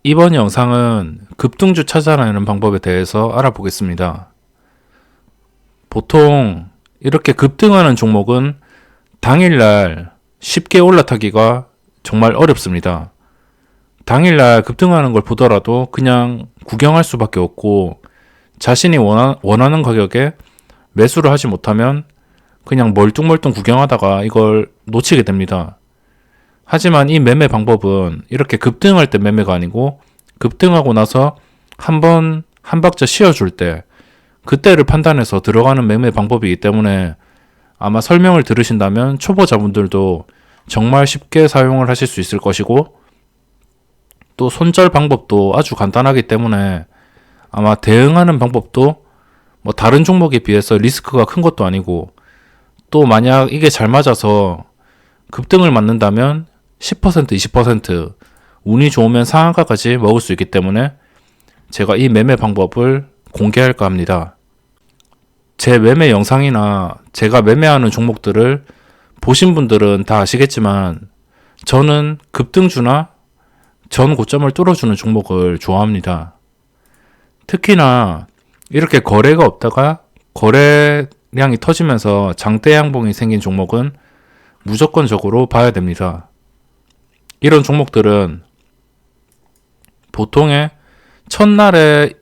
이번 영상은 급등주 찾아내는 방법에 대해서 알아보겠습니다. 보통 이렇게 급등하는 종목은 당일날 쉽게 올라타기가 정말 어렵습니다. 당일날 급등하는 걸 보더라도 그냥 구경할 수밖에 없고 자신이 원하는 가격에 매수를 하지 못하면 그냥 멀뚱멀뚱 구경하다가 이걸 놓치게 됩니다. 하지만 이 매매 방법은 이렇게 급등할 때 매매가 아니고 급등하고 나서 한 박자 쉬어줄 때 그때를 판단해서 들어가는 매매 방법이기 때문에 아마 설명을 들으신다면 초보자분들도 정말 쉽게 사용을 하실 수 있을 것이고 또 손절 방법도 아주 간단하기 때문에 아마 대응하는 방법도 뭐 다른 종목에 비해서 리스크가 큰 것도 아니고 또 만약 이게 잘 맞아서 급등을 맞는다면 10%, 20% 운이 좋으면 상한가까지 먹을 수 있기 때문에 제가 이 매매 방법을 공개할까 합니다. 제 매매 영상이나 제가 매매하는 종목들을 보신 분들은 다 아시겠지만 저는 급등주나 전 고점을 뚫어주는 종목을 좋아합니다. 특히나 이렇게 거래가 없다가 거래량이 터지면서 장대 양봉이 생긴 종목은 무조건적으로 봐야 됩니다. 이런 종목들은 보통의 첫날에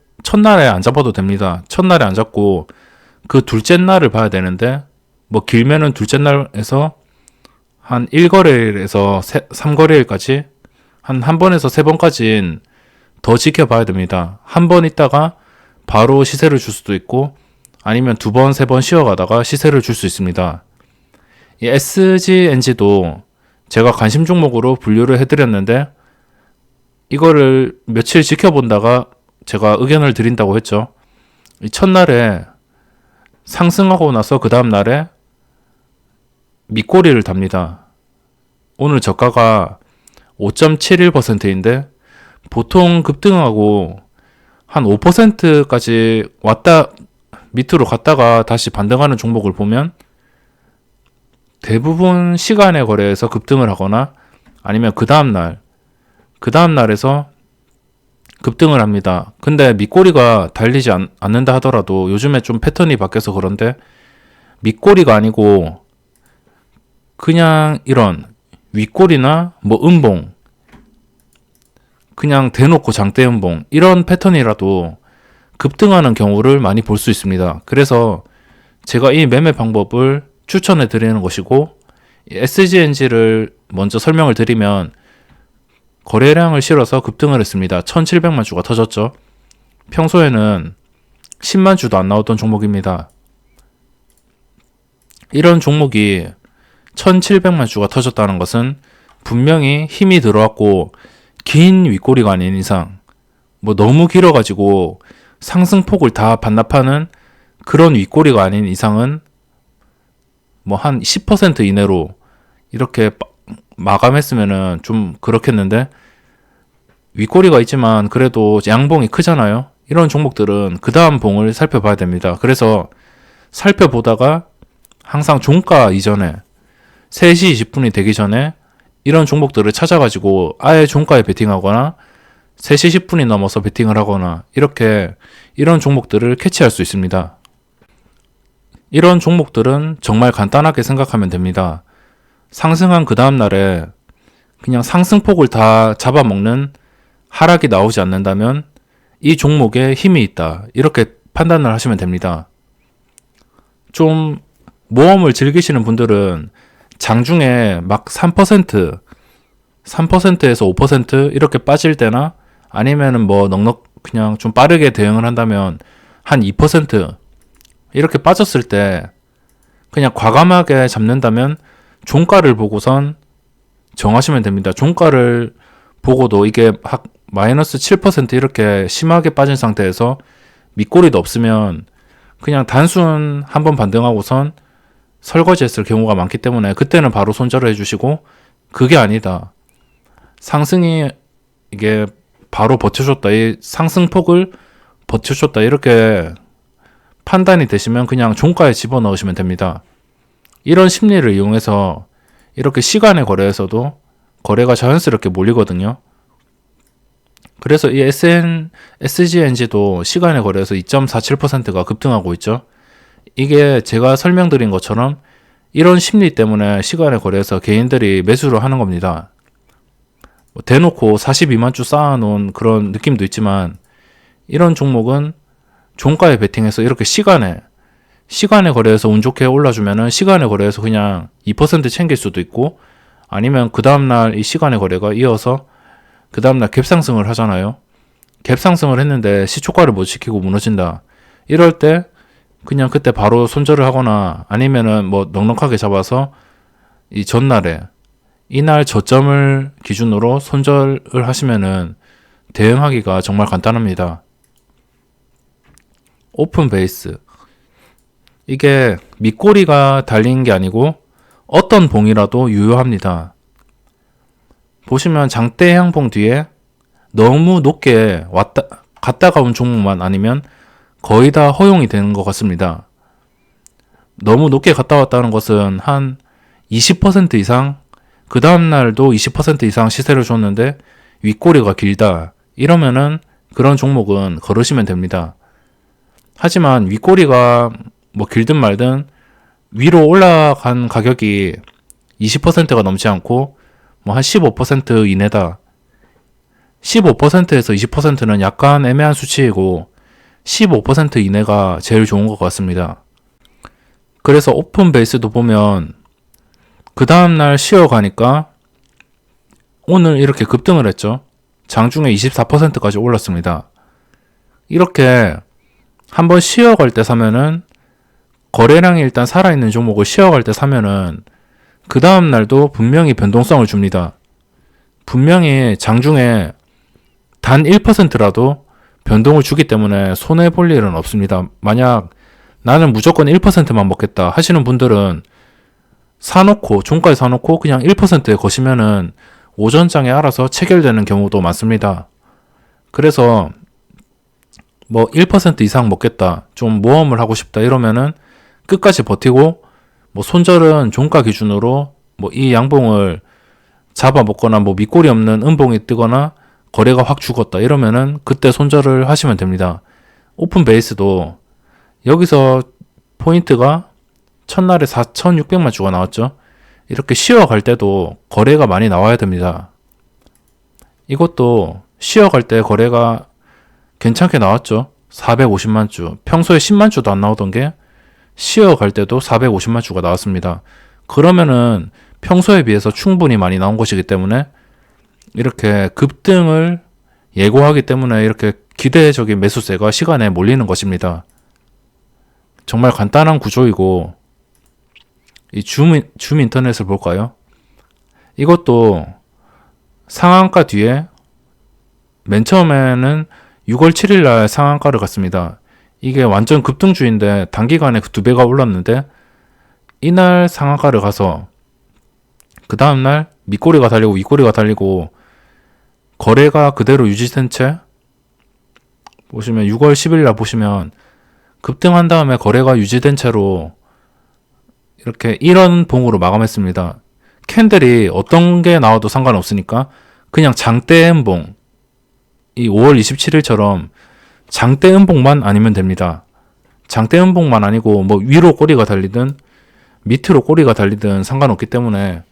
안 잡아도 됩니다. 첫날에 안 잡고 그 둘째 날을 봐야 되는데 뭐 길면은 둘째 날에서 한 1거래일에서 3거래일까지 한 번에서 3번까지는 더 지켜봐야 됩니다. 한 번 있다가 바로 시세를 줄 수도 있고 아니면 2번, 3번 쉬어가다가 시세를 줄 수 있습니다. 이 SGNG도 제가 관심 종목으로 분류를 해드렸는데 이거를 며칠 지켜본다가 제가 의견을 드린다고 했죠. 이 첫날에 상승하고 나서 그 다음 날에 밑꼬리를 답니다. 오늘 저가가 5.71%인데 보통 급등하고 한 5%까지 밑으로 갔다가 다시 반등하는 종목을 보면 대부분 시간의 거래에서 급등을 하거나 아니면 그 다음날에서 급등을 합니다. 근데 밑꼬리가 달리지 않는다 하더라도 요즘에 좀 패턴이 바뀌어서 그런데 밑꼬리가 아니고 그냥 이런 윗꼬리나 뭐 음봉 그냥 대놓고 장대 음봉 이런 패턴이라도 급등하는 경우를 많이 볼 수 있습니다. 그래서 제가 이 매매 방법을 추천해 드리는 것이고 SGNG를 먼저 설명을 드리면 거래량을 실어서 급등을 했습니다. 1700만 주가 터졌죠. 평소에는 10만 주도 안 나오던 종목입니다. 이런 종목이 1700만 주가 터졌다는 것은 분명히 힘이 들어왔고 긴 윗꼬리가 아닌 이상 뭐 너무 길어가지고 상승폭을 다 반납하는 그런 윗꼬리가 아닌 이상은 뭐 한 10% 이내로 이렇게 마감했으면은 좀 그렇겠는데 윗꼬리가 있지만 그래도 양봉이 크잖아요. 이런 종목들은 그 다음 봉을 살펴봐야 됩니다. 그래서 살펴보다가 항상 종가 이전에 3시 20분이 되기 전에 이런 종목들을 찾아가지고 아예 종가에 베팅하거나 3시 10분이 넘어서 베팅을 하거나 이렇게 이런 종목들을 캐치할 수 있습니다. 이런 종목들은 정말 간단하게 생각하면 됩니다. 상승한 그 다음날에 그냥 상승폭을 다 잡아먹는 하락이 나오지 않는다면 이 종목에 힘이 있다. 이렇게 판단을 하시면 됩니다. 좀 모험을 즐기시는 분들은 장중에 막 3%에서 5% 이렇게 빠질 때나 아니면은 뭐 넉넉 그냥 좀 빠르게 대응을 한다면 한 2% 이렇게 빠졌을 때 그냥 과감하게 잡는다면 종가를 보고선 정하시면 됩니다. 종가를 보고도 이게 마이너스 7% 이렇게 심하게 빠진 상태에서 밑꼬리도 없으면 그냥 단순 한번 반등하고선 설거지했을 경우가 많기 때문에 그때는 바로 손절을 해주시고 그게 아니다. 상승이 이게 바로 버텨줬다. 이 상승폭을 버텨줬다. 이렇게 판단이 되시면 그냥 종가에 집어넣으시면 됩니다. 이런 심리를 이용해서 이렇게 시간의 거래에서도 거래가 자연스럽게 몰리거든요. 그래서 이 SGNG도 시간의 거래에서 2.47%가 급등하고 있죠. 이게 제가 설명드린 것처럼 이런 심리 때문에 시간의 거래에서 개인들이 매수를 하는 겁니다. 대놓고 42만 주 쌓아놓은 그런 느낌도 있지만 이런 종목은 종가에 베팅해서 이렇게 시간에 거래에서 운 좋게 올라주면은 시간에 거래에서 그냥 2% 챙길 수도 있고 아니면 그 다음날 이 시간에 거래가 이어서 그 다음날 갭상승을 하잖아요. 갭상승을 했는데 시초가를 못 지키고 무너진다. 이럴 때 그냥 그때 바로 손절을 하거나 아니면은 뭐 넉넉하게 잡아서 이 전날에 이날 저점을 기준으로 손절을 하시면은 대응하기가 정말 간단합니다. 오픈 베이스. 이게 밑꼬리가 달린 게 아니고 어떤 봉이라도 유효합니다. 보시면 장대 향봉 뒤에 너무 높게 갔다가 온 종목만 아니면 거의 다 허용이 되는 것 같습니다. 너무 높게 갔다 왔다는 것은 한 20% 이상, 그 다음날도 20% 이상 시세를 줬는데 윗꼬리가 길다. 이러면은 그런 종목은 걸으시면 됩니다. 하지만 윗꼬리가 뭐 길든 말든 위로 올라간 가격이 20%가 넘지 않고 뭐 한 15% 이내다. 15%에서 20%는 약간 애매한 수치이고 15% 이내가 제일 좋은 것 같습니다. 그래서 오픈 베이스도 보면 그 다음날 쉬어가니까 오늘 이렇게 급등을 했죠. 장중에 24%까지 올랐습니다. 이렇게 한번 쉬어갈 때 사면은 거래량이 일단 살아있는 종목을 쉬어갈 때 사면은 그 다음날도 분명히 변동성을 줍니다. 분명히 장중에 단 1%라도 변동을 주기 때문에 손해볼 일은 없습니다. 만약 나는 무조건 1%만 먹겠다 하시는 분들은 종가에 사놓고 그냥 1%에 거시면은 오전장에 알아서 체결되는 경우도 많습니다. 그래서 뭐 1% 이상 먹겠다, 좀 모험을 하고 싶다 이러면은 끝까지 버티고 뭐 손절은 종가 기준으로 뭐 이 양봉을 잡아먹거나 뭐 밑꼬리 없는 음봉이 뜨거나 거래가 확 죽었다 이러면은 그때 손절을 하시면 됩니다. 오픈 베이스도 여기서 포인트가 첫날에 4,600만 주가 나왔죠. 이렇게 쉬어갈 때도 거래가 많이 나와야 됩니다. 이것도 쉬어갈 때 거래가 괜찮게 나왔죠. 450만 주. 평소에 10만 주도 안 나오던 게 쉬어갈 때도 450만 주가 나왔습니다. 그러면은 평소에 비해서 충분히 많이 나온 것이기 때문에 이렇게 급등을 예고하기 때문에 이렇게 기대적인 매수세가 시간에 몰리는 것입니다. 정말 간단한 구조이고 이 줌 인터넷을 볼까요? 이것도 상한가 뒤에 맨 처음에는 6월 7일 날 상한가를 갔습니다. 이게 완전 급등주인데 단기간에 그 2배가 올랐는데 이날 상한가를 가서 그 다음날 밑꼬리가 달리고 윗꼬리가 달리고 거래가 그대로 유지된 채 보시면 6월 10일 날 보시면 급등한 다음에 거래가 유지된 채로 이렇게 이런 봉으로 마감했습니다. 캔들이 어떤 게 나와도 상관없으니까 그냥 장대 음봉, 이 5월 27일처럼 장대 음봉만 아니면 됩니다. 장대 음봉만 아니고 뭐 위로 꼬리가 달리든 밑으로 꼬리가 달리든 상관없기 때문에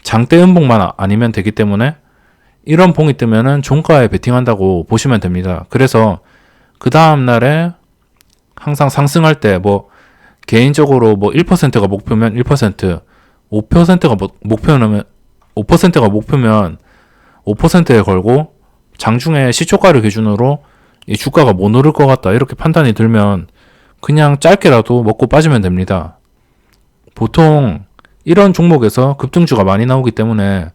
장대 음봉만 아니면 되기 때문에 이런 봉이 뜨면은 종가에 베팅한다고 보시면 됩니다. 그래서 그 다음날에 항상 상승할 때 뭐 개인적으로 뭐 1%가 목표면 1%, 5%가 목표면 5%가 목표면 5%에 걸고 장중에 시초가를 기준으로 이 주가가 못 오를 것 같다 이렇게 판단이 들면 그냥 짧게라도 먹고 빠지면 됩니다. 보통 이런 종목에서 급등주가 많이 나오기 때문에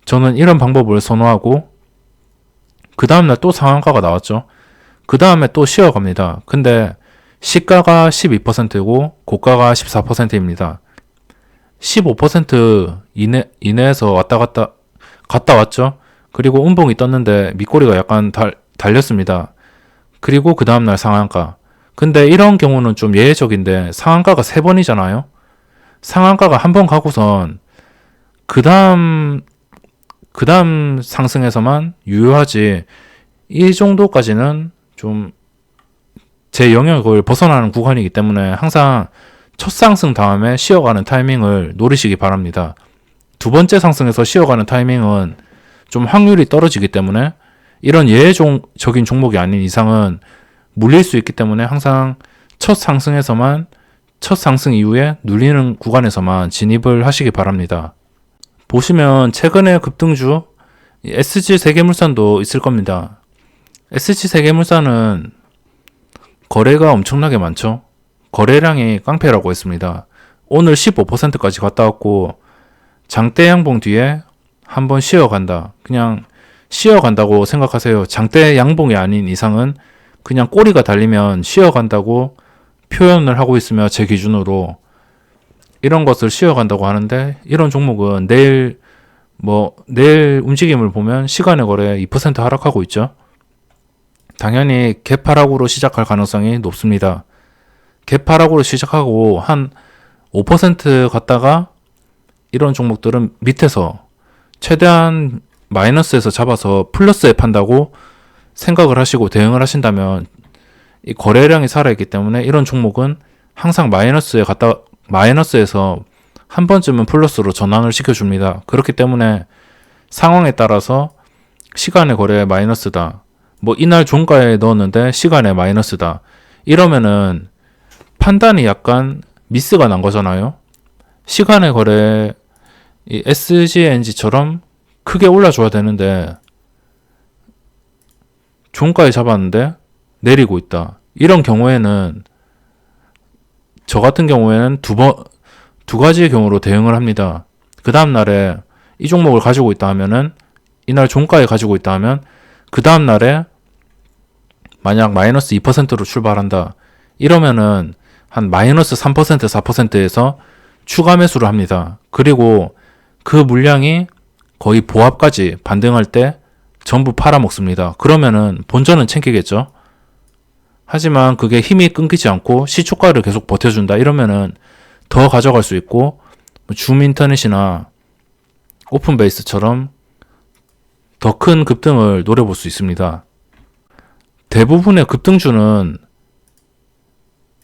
저는 이런 방법을 선호하고 그 다음날 또 상한가가 나왔죠. 그 다음에 또 쉬어갑니다. 근데 시가가 12%고 고가가 14%입니다. 15% 이내에서 갔다 왔죠. 그리고 음봉이 떴는데 밑꼬리가 약간 달렸습니다. 그리고 그 다음날 상한가. 근데 이런 경우는 좀 예외적인데 상한가가 3번이잖아요. 상한가가 한 번 가고선 그 다음 상승에서만 유효하지 이 정도까지는 좀 제 영역을 벗어나는 구간이기 때문에 항상 첫 상승 다음에 쉬어가는 타이밍을 노리시기 바랍니다. 두 번째 상승에서 쉬어가는 타이밍은 좀 확률이 떨어지기 때문에 이런 예외적인 종목이 아닌 이상은 물릴 수 있기 때문에 항상 첫 상승에서만, 첫 상승 이후에 눌리는 구간에서만 진입을 하시기 바랍니다. 보시면 최근에 급등주 SG세계물산도 있을 겁니다. SG세계물산은 거래가 엄청나게 많죠. 거래량이 깡패라고 했습니다. 오늘 15%까지 갔다 왔고 장대 양봉 뒤에 한번 쉬어간다. 그냥 쉬어간다고 생각하세요. 장대 양봉이 아닌 이상은 그냥 꼬리가 달리면 쉬어간다고 표현을 하고 있으며 제 기준으로 이런 것을 쉬어간다고 하는데 이런 종목은 내일 움직임을 보면 시간의 거래 2% 하락하고 있죠. 당연히 개파락으로 시작할 가능성이 높습니다. 개파락으로 시작하고 한 5% 갔다가 이런 종목들은 밑에서 최대한 마이너스에서 잡아서 플러스에 판다고 생각을 하시고 대응을 하신다면 이 거래량이 살아있기 때문에 이런 종목은 항상 마이너스에서 한 번쯤은 플러스로 전환을 시켜줍니다. 그렇기 때문에 상황에 따라서 시간의 거래에 마이너스다. 이날 종가에 넣었는데 시간에 마이너스다. 이러면은 판단이 약간 미스가 난 거잖아요. 시간의 거래, 이 SGNG처럼 크게 올라줘야 되는데 종가에 잡았는데 내리고 있다. 이런 경우에는 저 같은 경우에는 두 가지의 경우로 대응을 합니다. 그 다음 날에 이 종목을 가지고 있다 하면은 이날 종가에 가지고 있다 하면 그 다음 날에 만약 마이너스 2%로 출발한다. 이러면은 한 마이너스 3%, 4%에서 추가 매수를 합니다. 그리고 그 물량이 거의 보합까지 반등할 때 전부 팔아먹습니다. 그러면은 본전은 챙기겠죠. 하지만 그게 힘이 끊기지 않고 시초가를 계속 버텨준다. 이러면은 더 가져갈 수 있고 줌인터넷이나 오픈베이스처럼 더 큰 급등을 노려볼 수 있습니다. 대부분의 급등주는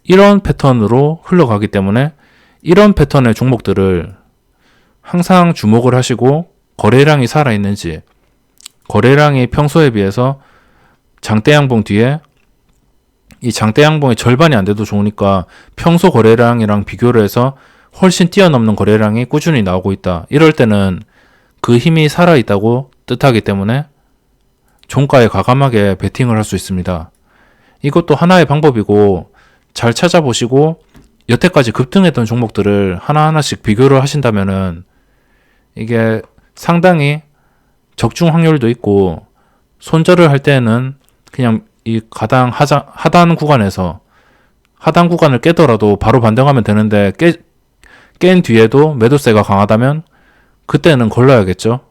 이런 패턴으로 흘러가기 때문에 이런 패턴의 종목들을 항상 주목을 하시고 거래량이 살아있는지, 거래량이 평소에 비해서 장대 양봉 뒤에 이 장대 양봉의 절반이 안 돼도 좋으니까 평소 거래량이랑 비교를 해서 훨씬 뛰어넘는 거래량이 꾸준히 나오고 있다. 이럴 때는 그 힘이 살아있다고 뜻하기 때문에 종가에 과감하게 베팅을 할 수 있습니다. 이것도 하나의 방법이고 잘 찾아보시고 여태까지 급등했던 종목들을 하나하나씩 비교를 하신다면은 이게 상당히 적중 확률도 있고 손절을 할 때는 그냥 이 하단 구간에서 하단 구간을 깨더라도 바로 반등하면 되는데 깬 뒤에도 매도세가 강하다면 그때는 걸러야겠죠.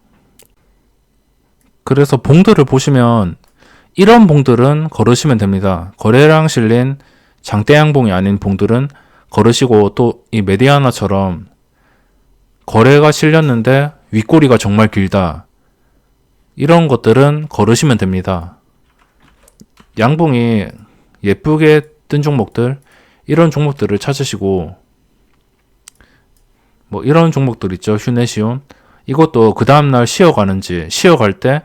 그래서 봉들을 보시면 이런 봉들은 걸으시면 됩니다. 거래량 실린 장대 양봉이 아닌 봉들은 걸으시고 또 이 메디아나처럼 거래가 실렸는데 윗꼬리가 정말 길다. 이런 것들은 걸으시면 됩니다. 양봉이 예쁘게 뜬 종목들, 이런 종목들을 찾으시고 이런 종목들 있죠. 휴네시온. 이것도 그 다음날 쉬어가는지, 쉬어갈 때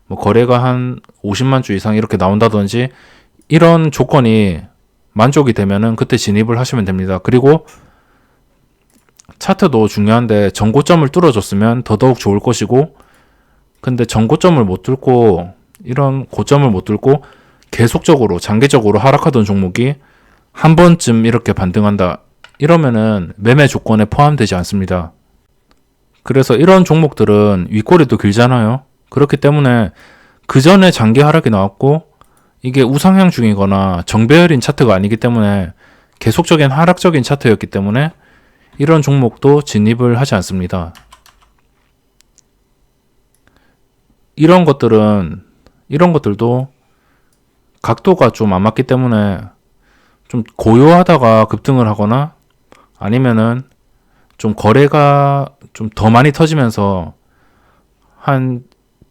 거래가 한 50만 주 이상 이렇게 나온다든지 이런 조건이 만족이 되면은 그때 진입을 하시면 됩니다. 그리고 차트도 중요한데 전고점을 뚫어줬으면 더더욱 좋을 것이고, 근데 전고점을 못 뚫고 이런 고점을 못 뚫고 계속적으로 장기적으로 하락하던 종목이 한 번쯤 이렇게 반등한다. 이러면은 매매 조건에 포함되지 않습니다. 그래서 이런 종목들은 윗꼬리도 길잖아요. 그렇기 때문에 그 전에 장기 하락이 나왔고 이게 우상향 중이거나 정배열인 차트가 아니기 때문에 계속적인 하락적인 차트였기 때문에 이런 종목도 진입을 하지 않습니다. 이런 것들도 각도가 좀 안 맞기 때문에 좀 고요하다가 급등을 하거나 아니면은 좀 거래가 좀 더 많이 터지면서 한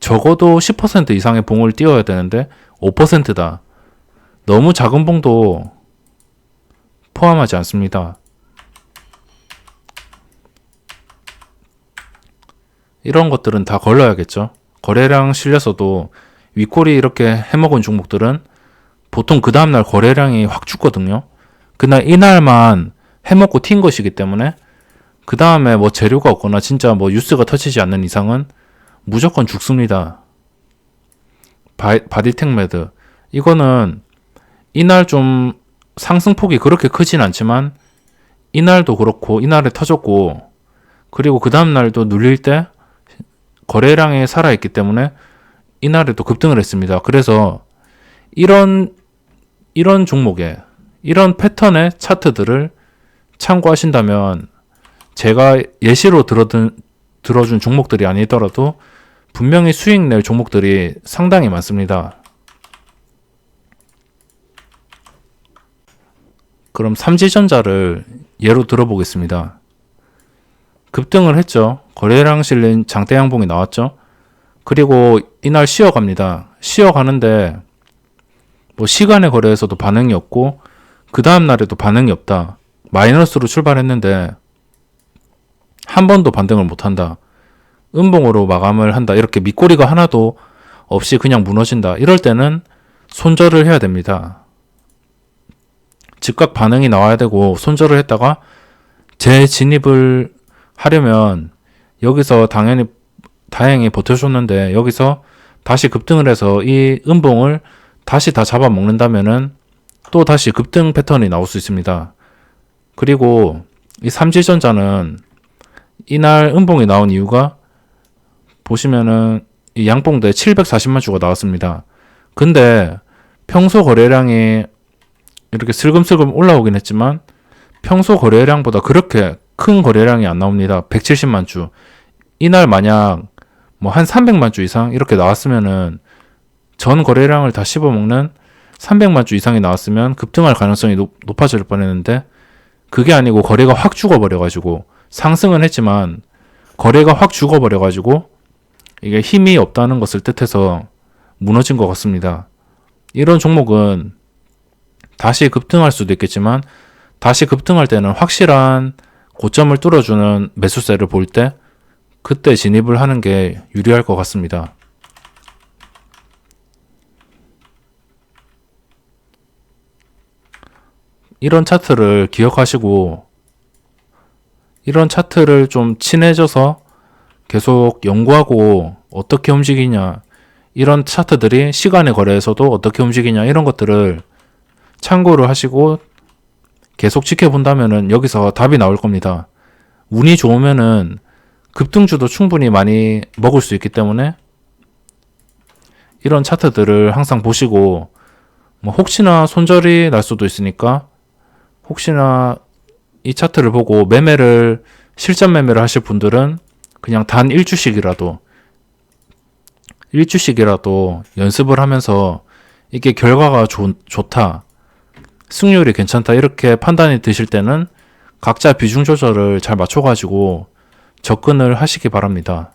적어도 10% 이상의 봉을 띄워야 되는데 5%다. 너무 작은 봉도 포함하지 않습니다. 이런 것들은 다 걸러야겠죠. 거래량 실려서도 윗골이 이렇게 해먹은 종목들은 보통 그 다음날 거래량이 확 죽거든요. 그날 이날만 해먹고 튄 것이기 때문에 그 다음에 뭐 재료가 없거나 진짜 뭐 뉴스가 터지지 않는 이상은 무조건 죽습니다. 바디텍매드 이거는 이날 좀 상승폭이 그렇게 크진 않지만 이날도 그렇고 이날에 터졌고 그리고 그 다음날도 눌릴 때 거래량이 살아있기 때문에 이날에도 급등을 했습니다. 그래서 이런 종목에 이런 패턴의 차트들을 참고하신다면 제가 예시로 들어준 종목들이 아니더라도 분명히 수익 낼 종목들이 상당히 많습니다. 그럼 삼지전자를 예로 들어보겠습니다. 급등을 했죠. 거래량 실린 장대 양봉이 나왔죠. 그리고 이날 쉬어갑니다. 쉬어가는데 뭐 시간의 거래에서도 반응이 없고 그 다음 날에도 반응이 없다. 마이너스로 출발했는데 한 번도 반등을 못한다. 음봉으로 마감을 한다. 이렇게 밑꼬리가 하나도 없이 그냥 무너진다. 이럴 때는 손절을 해야 됩니다. 즉각 반응이 나와야 되고 손절을 했다가 재진입을 하려면 여기서 다행히 버텨줬는데 여기서 다시 급등을 해서 이 음봉을 다시 다 잡아먹는다면은 또 다시 급등 패턴이 나올 수 있습니다. 그리고 이 삼지전자는 이날 음봉이 나온 이유가 보시면은 이 양봉대 740만 주가 나왔습니다. 근데 평소 거래량이 이렇게 슬금슬금 올라오긴 했지만 평소 거래량보다 그렇게 큰 거래량이 안 나옵니다. 170만 주. 이날 만약 뭐 한 300만 주 이상 이렇게 나왔으면은 전 거래량을 다 씹어먹는 300만 주 이상이 나왔으면 급등할 가능성이 높아질 뻔했는데 그게 아니고 거래가 확 죽어버려가지고 상승은 했지만 거래가 확 죽어버려가지고 이게 힘이 없다는 것을 뜻해서 무너진 것 같습니다. 이런 종목은 다시 급등할 수도 있겠지만 다시 급등할 때는 확실한 고점을 뚫어주는 매수세를 볼 때 그때 진입을 하는 게 유리할 것 같습니다. 이런 차트를 기억하시고 이런 차트를 좀 친해져서 계속 연구하고 어떻게 움직이냐 이런 차트들이 시간의 거래에서도 어떻게 움직이냐 이런 것들을 참고를 하시고 계속 지켜본다면은 여기서 답이 나올 겁니다. 운이 좋으면은 급등주도 충분히 많이 먹을 수 있기 때문에 이런 차트들을 항상 보시고 뭐 혹시나 손절이 날 수도 있으니까 혹시나 이 차트를 보고 실전 매매를 하실 분들은 그냥 단 일주씩이라도 연습을 하면서 이게 결과가 좋다, 승률이 괜찮다 이렇게 판단이 드실 때는 각자 비중 조절을 잘 맞춰가지고 접근을 하시기 바랍니다.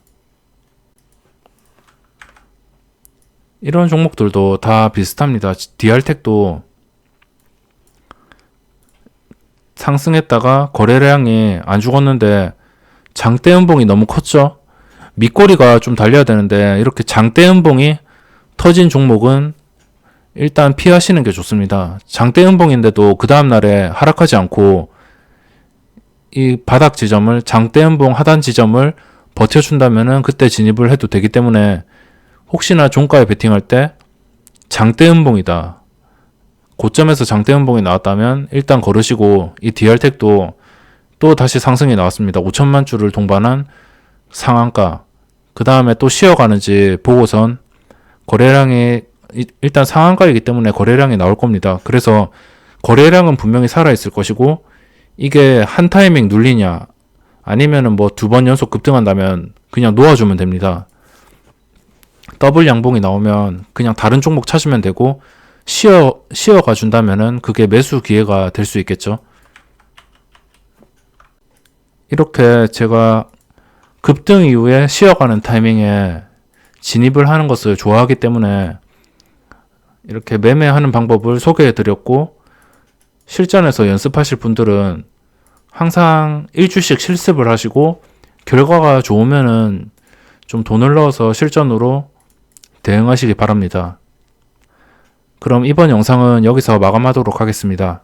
이런 종목들도 다 비슷합니다. DR텍도 상승했다가 거래량이 안 죽었는데 장대 음봉이 너무 컸죠. 밑꼬리가 좀 달려야 되는데 이렇게 장대 음봉이 터진 종목은 일단 피하시는 게 좋습니다. 장대 음봉인데도 그 다음날에 하락하지 않고 이 바닥 지점을 장대 음봉 하단 지점을 버텨준다면은 그때 진입을 해도 되기 때문에 혹시나 종가에 베팅할 때 장대 음봉이다, 고점에서 장대 음봉이 나왔다면 일단 걸으시고 이 DR텍도 또 다시 상승이 나왔습니다. 5천만 주를 동반한 상한가 그 다음에 또 쉬어가는지 보고선 거래량이 일단 상한가이기 때문에 거래량이 나올 겁니다. 그래서 거래량은 분명히 살아있을 것이고 이게 한 타이밍 눌리냐 아니면은 뭐 2번 연속 급등한다면 그냥 놓아주면 됩니다. 더블 양봉이 나오면 그냥 다른 종목 찾으면 되고 쉬어가 준다면은 그게 매수 기회가 될 수 있겠죠. 이렇게 제가 급등 이후에 쉬어가는 타이밍에 진입을 하는 것을 좋아하기 때문에 이렇게 매매하는 방법을 소개해 드렸고, 실전에서 연습하실 분들은 항상 1주씩 실습을 하시고 결과가 좋으면은 좀 돈을 넣어서 실전으로 대응하시기 바랍니다. 그럼 이번 영상은 여기서 마감하도록 하겠습니다.